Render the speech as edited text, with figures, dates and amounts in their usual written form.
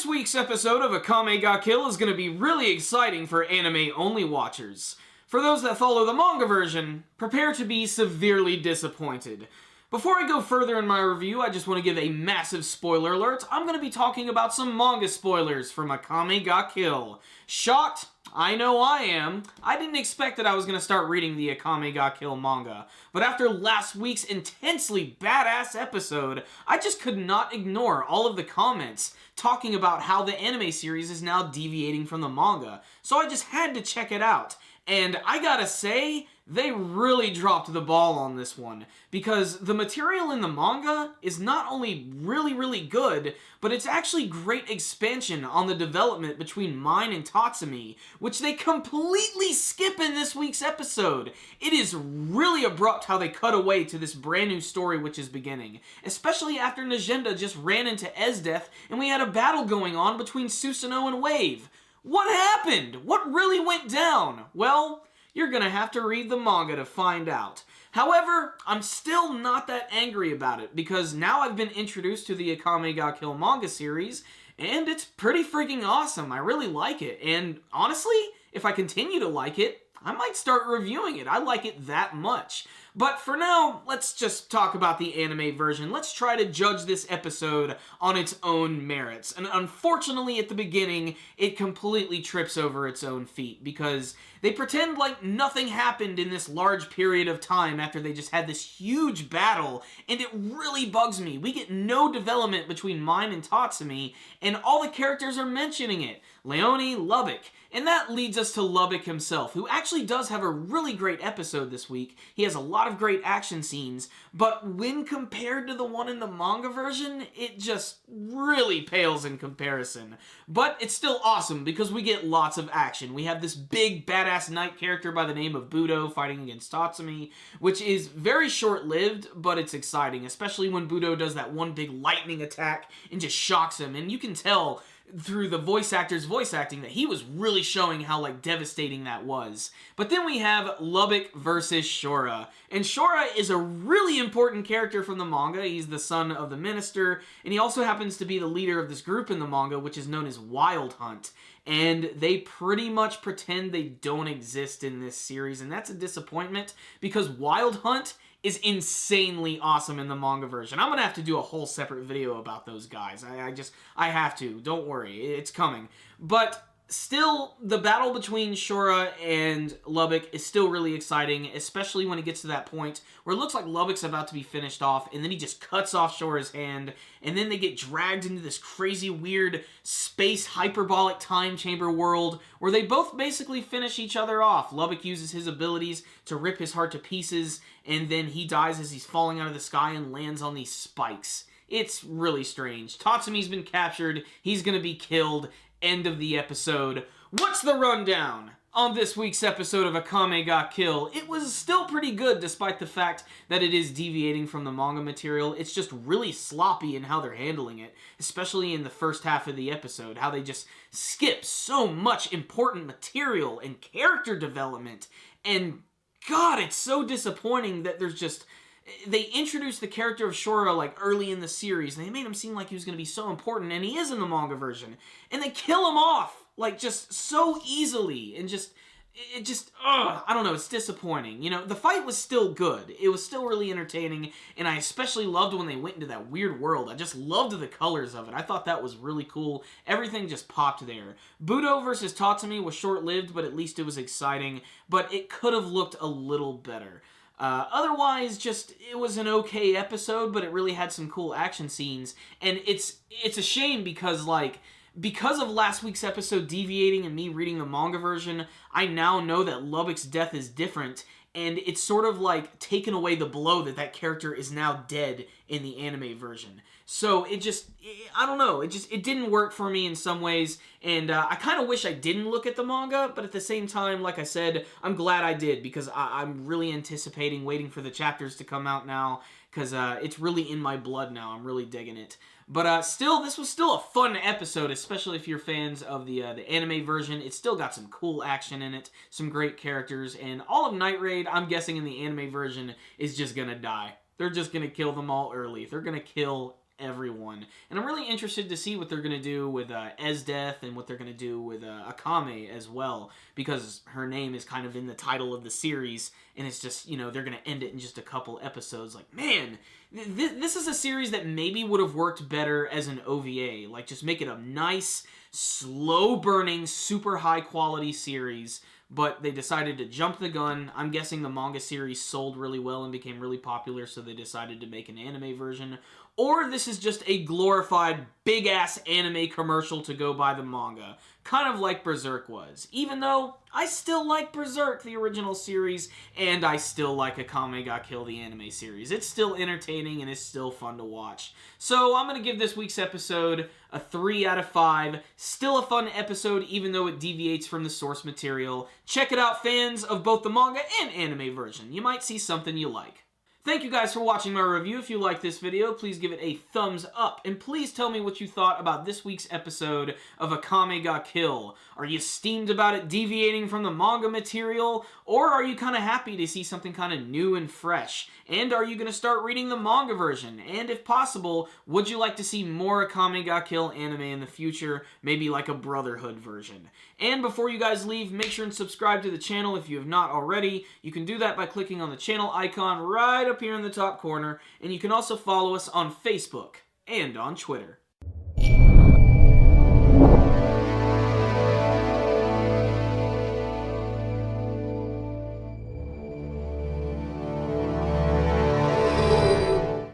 This week's episode of Akame ga Kill is going to be really exciting for anime-only watchers. For those that follow the manga version, prepare to be severely disappointed. Before I go further in my review, I just want to give a massive spoiler alert. I'm going to be talking about some manga spoilers from Akame ga Kill. Shocked? I know I am. I didn't expect that I was going to start reading the Akame ga Kill manga, but after last week's intensely badass episode, I just could not ignore all of the comments talking about how the anime series is now deviating from the manga, so I just had to check it out. And I gotta say, they really dropped the ball on this one, because the material in the manga is not only really good, but it's actually great expansion on the development between Mine and Tatsumi, which they completely skip in this week's episode. It is really abrupt how they cut away to this brand new story which is beginning, especially after Najenda just ran into Esdeath and we had a battle going on between Susanoo and Wave. What happened? What really went down? Well, you're gonna have to read the manga to find out. However, I'm still not that angry about it, because now I've been introduced to the Akame ga Kill manga series, and it's pretty freaking awesome. I really like it, and honestly, if I continue to like it, I might start reviewing it. I like it that much. But for now, let's just talk about the anime version. Let's try to judge this episode on its own merits. And unfortunately, at the beginning, it completely trips over its own feet, because they pretend like nothing happened in this large period of time after they just had this huge battle, and it really bugs me. We get no development between Mine and Tatsumi, and all the characters are mentioning it. Leone, Lubbock. And that leads us to Lubbock himself, who actually does have a really great episode this week. He has a lot of great action scenes, but when compared to the one in the manga version, it just really pales in comparison. But it's still awesome because we get lots of action. We have this big badass knight character by the name of Budo fighting against Tatsumi, which is very short-lived, but it's exciting, especially when Budo does that one big lightning attack and just shocks him, and you can tell through the voice actor's voice acting that he was really showing how devastating that was. But then we have Lubbock versus Shora. And Shora is a really important character from the manga. He's the son of the minister, and he also happens to be the leader of this group in the manga, which is known as Wild Hunt. And they pretty much pretend they don't exist in this series, and that's a disappointment, because Wild Hunt is insanely awesome in the manga version. I'm gonna have to do a whole separate video about those guys. I have to. Don't worry. It's coming. But still, the battle between Shora and Lubbock is still really exciting, especially when it gets to that point where it looks like Lubbock's about to be finished off, and then he just cuts off Shora's hand, and then they get dragged into this crazy, weird, space hyperbolic time chamber world where they both basically finish each other off. Lubbock uses his abilities to rip his heart to pieces, and then he dies as he's falling out of the sky and lands on these spikes. It's really strange. Tatsumi's been captured. He's gonna be killed. End of the episode. What's the rundown on this week's episode of Akame ga Kill? It was still pretty good despite the fact that it is deviating from the manga material. It's just really sloppy in how they're handling it, especially in the first half of the episode, how they just skip so much important material and character development. And God, it's so disappointing that there's just... They introduced the character of Shora early in the series, and they made him seem like he was going to be so important, and he is in the manga version. And they kill him off, just so easily, and I don't know, it's disappointing. You know, the fight was still good. It was still really entertaining, and I especially loved when they went into that weird world. I just loved the colors of it. I thought that was really cool. Everything just popped there. Budo versus Tatsumi was short-lived, but at least it was exciting, but it could have looked a little better. Otherwise, it was an okay episode, but it really had some cool action scenes, and it's a shame because, because of last week's episode deviating and me reading the manga version, I now know that Lubbock's death is different, and it's sort of taken away the blow that character is now dead in the anime version. So I don't know, it didn't work for me in some ways, and I kind of wish I didn't look at the manga, but at the same time, like I said, I'm glad I did, because I'm really anticipating waiting for the chapters to come out now, because it's really in my blood now. I'm really digging it. But still, this was still a fun episode, especially if you're fans of the anime version. It's still got some cool action in it, some great characters, and all of Night Raid, I'm guessing in the anime version, is just gonna die. They're just gonna kill them all early. They're gonna kill everyone. And I'm really interested to see what they're going to do with Esdeath and what they're going to do with Akame as well, because her name is kind of in the title of the series, and it's just, you know, they're going to end it in just a couple episodes. Like, man, this is a series that maybe would have worked better as an OVA. Like, just make it a nice, slow-burning, super high-quality series, but they decided to jump the gun. I'm guessing the manga series sold really well and became really popular, so they decided to make an anime version. Or this is just a glorified, big-ass anime commercial to go by the manga. Kind of like Berserk was. Even though I still like Berserk, the original series, and I still like Akame ga Kill, the anime series. It's still entertaining and it's still fun to watch. So I'm going to give this week's episode a 3 out of 5. Still a fun episode, even though it deviates from the source material. Check it out, fans of both the manga and anime version. You might see something you like. Thank you guys for watching my review. If you liked this video, please give it a thumbs up. And please tell me what you thought about this week's episode of Akame ga Kill. Are you steamed about it deviating from the manga material? Or are you kind of happy to see something kind of new and fresh? And are you going to start reading the manga version? And if possible, would you like to see more Akame ga Kill anime in the future? Maybe like a Brotherhood version. And before you guys leave, make sure and subscribe to the channel if you have not already. You can do that by clicking on the channel icon right up here in the top corner, and you can also follow us on Facebook and on Twitter.